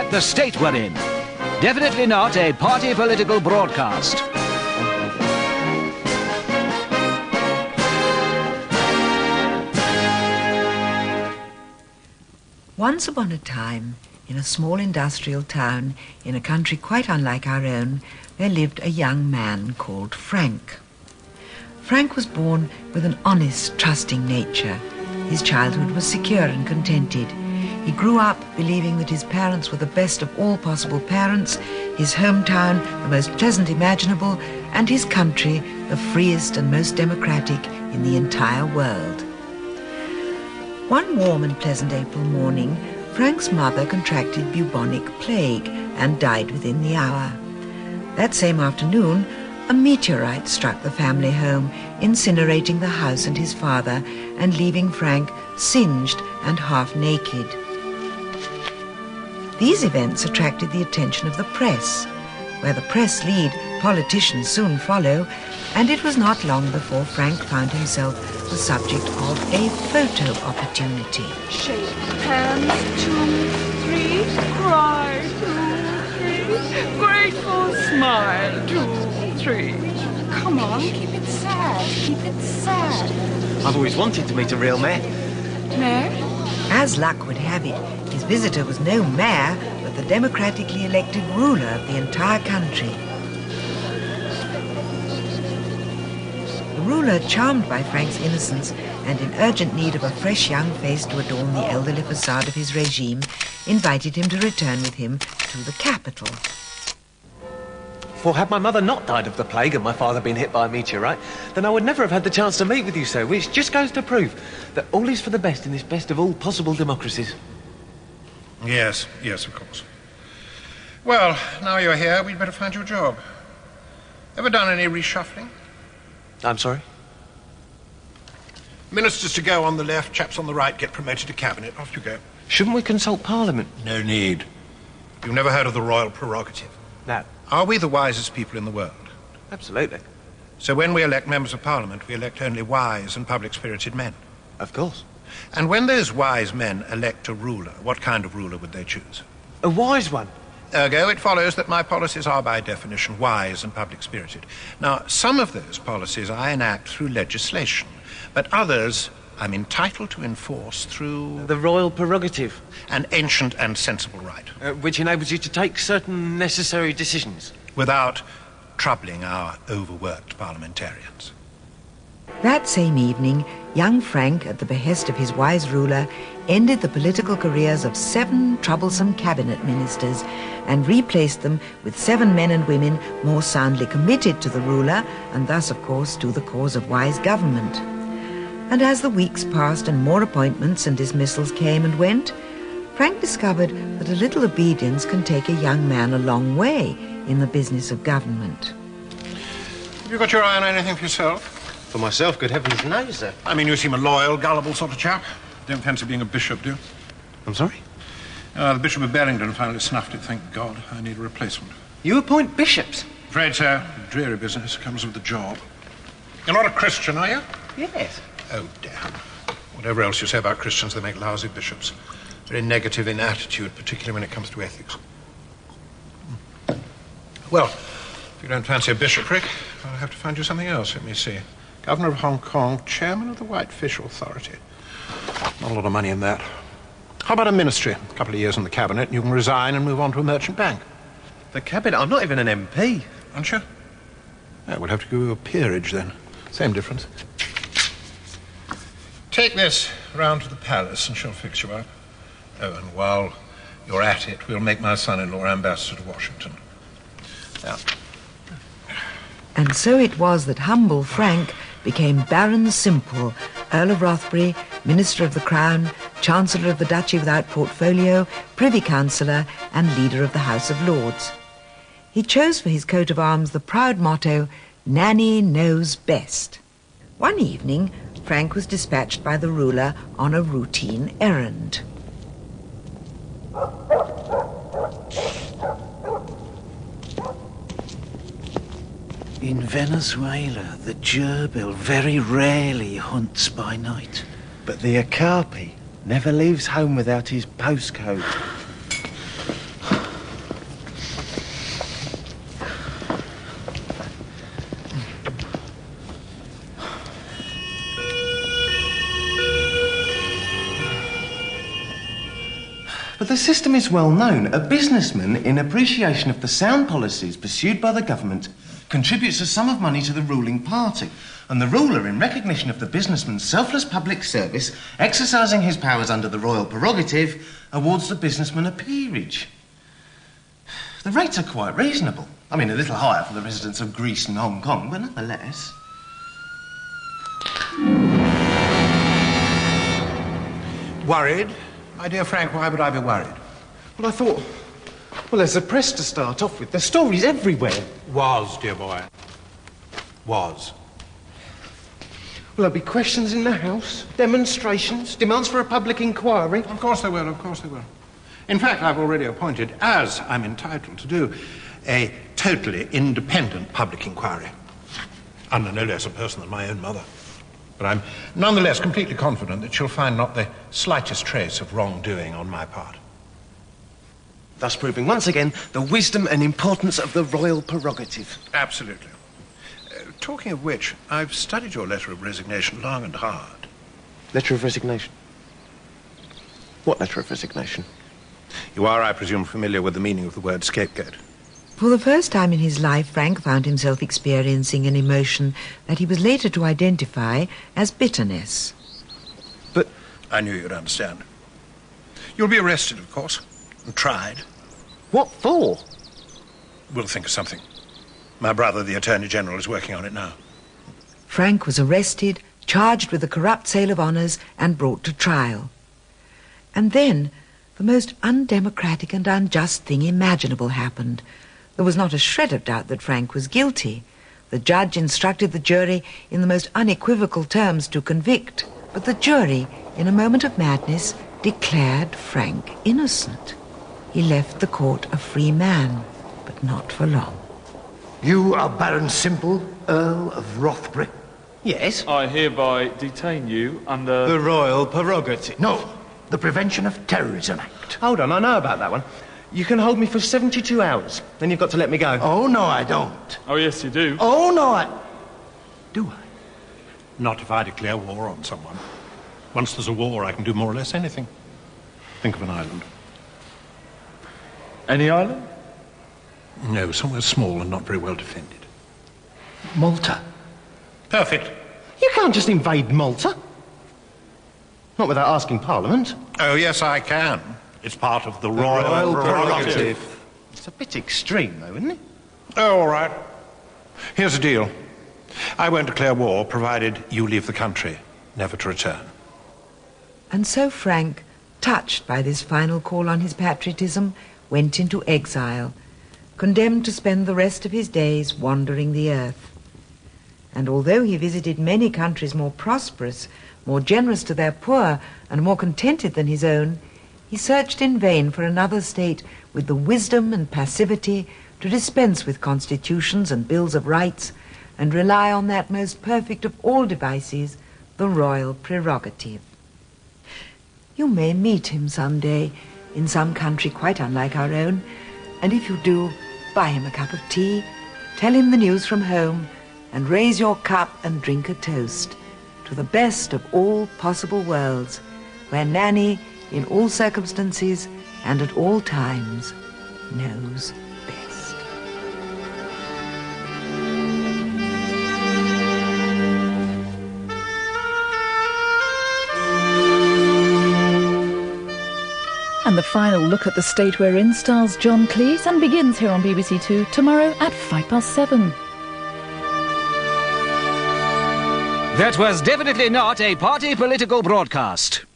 what the state we're in. Definitely not a party political broadcast. Once upon a time, in a small industrial town in a country quite unlike our own, there lived a young man called Frank. Frank was born with an honest, trusting nature. His childhood was secure and contented. He grew up believing that his parents were the best of all possible parents, his hometown the most pleasant imaginable, and his country the freest and most democratic in the entire world. One warm and pleasant April morning, Frank's mother contracted bubonic plague and died within the hour. That same afternoon, a meteorite struck the family home, incinerating the house and his father, and leaving Frank singed and half naked. These events attracted the attention of the press. Where the press lead, politicians soon follow, and it was not long before Frank found himself the subject of a photo opportunity. Shake hands, 2, 3, cry, 2, 3, grateful smile, 2, 3. Come on, keep it sad, keep it sad. I've always wanted to meet a real mayor. Mayor? As luck would have it, his visitor was no mayor, but the democratically elected ruler of the entire country. The ruler, charmed by Frank's innocence and in urgent need of a fresh young face to adorn the elderly facade of his regime, invited him to return with him to the capital. For had my mother not died of the plague and my father been hit by a meteorite, then I would never have had the chance to meet with you, sir, which just goes to prove that all is for the best in this best of all possible democracies. Yes, of course. Well, now you're here, we'd better find you a job. Ever done any reshuffling? I'm sorry? Ministers to go on the left, chaps on the right get promoted to cabinet. Off you go. Shouldn't we consult Parliament? No need. You've never heard of the royal prerogative? No. Are we the wisest people in the world? Absolutely. So when we elect members of Parliament, we elect only wise and public-spirited men. Of course. And when those wise men elect a ruler, what kind of ruler would they choose? A wise one. Ergo, it follows that my policies are by definition wise and public-spirited. Now, some of those policies I enact through legislation, but others I'm entitled to enforce through... The royal prerogative. An ancient and sensible right. Which enables you to take certain necessary decisions. Without troubling our overworked parliamentarians. That same evening, young Frank, at the behest of his wise ruler, ended the political careers of 7 troublesome cabinet ministers and replaced them with 7 men and women more soundly committed to the ruler and thus, of course, to the cause of wise government. And as the weeks passed and more appointments and dismissals came and went, Frank discovered that a little obedience can take a young man a long way in the business of government. Have you got your eye on anything for yourself? For myself, good heavens, no, sir. I mean, you seem a loyal, gullible sort of chap. Don't fancy being a bishop, do you? I'm sorry? The Bishop of Bellington finally snuffed it, thank God. I need a replacement. You appoint bishops? Afraid so. Dreary business comes with the job. You're not a Christian, are you? Yes. Oh, damn. Whatever else you say about Christians, they make lousy bishops. Very negative in attitude, particularly when it comes to ethics. Well, if you don't fancy a bishopric, I'll have to find you something else. Let me see. Governor of Hong Kong, chairman of the Whitefish Authority. Not a lot of money in that. How about a ministry? A couple of years in the cabinet, and you can resign and move on to a merchant bank. The cabinet? I'm not even an MP. Aren't you? Yeah, we'll have to give you a peerage then. Same difference. Take this round to the palace and she'll fix you up. Oh, and while you're at it, we'll make my son-in-law ambassador to Washington. Now. And so it was that humble Frank became Baron Simple, Earl of Rothbury, Minister of the Crown, Chancellor of the Duchy without portfolio, Privy Councillor, and leader of the House of Lords. He chose for his coat of arms the proud motto, Nanny knows best. One evening, Frank was dispatched by the ruler on a routine errand. In Venezuela, the gerbil very rarely hunts by night. But the okapi never leaves home without his postcode. But the system is well known. A businessman, in appreciation of the sound policies pursued by the government, contributes a sum of money to the ruling party. And the ruler, in recognition of the businessman's selfless public service, exercising his powers under the royal prerogative, awards the businessman a peerage. The rates are quite reasonable. I mean, a little higher for the residents of Greece and Hong Kong, but nonetheless. Worried? My dear Frank, why would I be worried? Well, I thought... Well, there's the press to start off with. There's stories everywhere. Was, dear boy. Was. Well, there'll be questions in the House, demonstrations, demands for a public inquiry. Of course there will, of course there will. In fact, I've already appointed, as I'm entitled to do, a totally independent public inquiry. Under no less a person than my own mother. But I'm nonetheless completely confident that she'll find not the slightest trace of wrongdoing on my part. Thus proving once again the wisdom and importance of the royal prerogative. Absolutely. Talking of which, I've studied your letter of resignation long and hard. Letter of resignation? What letter of resignation? You are, I presume, familiar with the meaning of the word scapegoat. For the first time in his life, Frank found himself experiencing an emotion that he was later to identify as bitterness. But I knew you'd understand. You'll be arrested, of course, and tried. What for? We'll think of something. My brother, the Attorney General, is working on it now. Frank was arrested, charged with the corrupt sale of honours, and brought to trial. And then the most undemocratic and unjust thing imaginable happened. There was not a shred of doubt that Frank was guilty. The judge instructed the jury in the most unequivocal terms to convict. But the jury, in a moment of madness, declared Frank innocent. He left the court a free man, but not for long. You are Baron Simple, Earl of Rothbury? Yes? I hereby detain you under... The royal prerogative. No, the Prevention of Terrorism Act. Hold on, I know about that one. You can hold me for 72 hours. Then you've got to let me go. Oh, no, I don't. Oh, yes, you do. Oh, no, I... Do I? Not if I declare war on someone. Once there's a war, I can do more or less anything. Think of an island. Any island? No, somewhere small and not very well defended. Malta. Perfect. You can't just invade Malta. Not without asking Parliament. Oh, yes, I can. It's part of the royal prerogative. It's a bit extreme, though, isn't it? Oh, all right. Here's the deal. I won't declare war, provided you leave the country, never to return. And so Frank, touched by this final call on his patriotism, went into exile, condemned to spend the rest of his days wandering the earth. And although he visited many countries more prosperous, more generous to their poor, and more contented than his own, he searched in vain for another state with the wisdom and passivity to dispense with constitutions and bills of rights and rely on that most perfect of all devices, the royal prerogative. You may meet him some day in some country quite unlike our own, and if you do, buy him a cup of tea, tell him the news from home, and raise your cup and drink a toast to the best of all possible worlds, where Nanny, in all circumstances and at all times, knows best. And the final look at the state we're in stars John Cleese and begins here on BBC Two tomorrow at 7:05. That was definitely not a party political broadcast.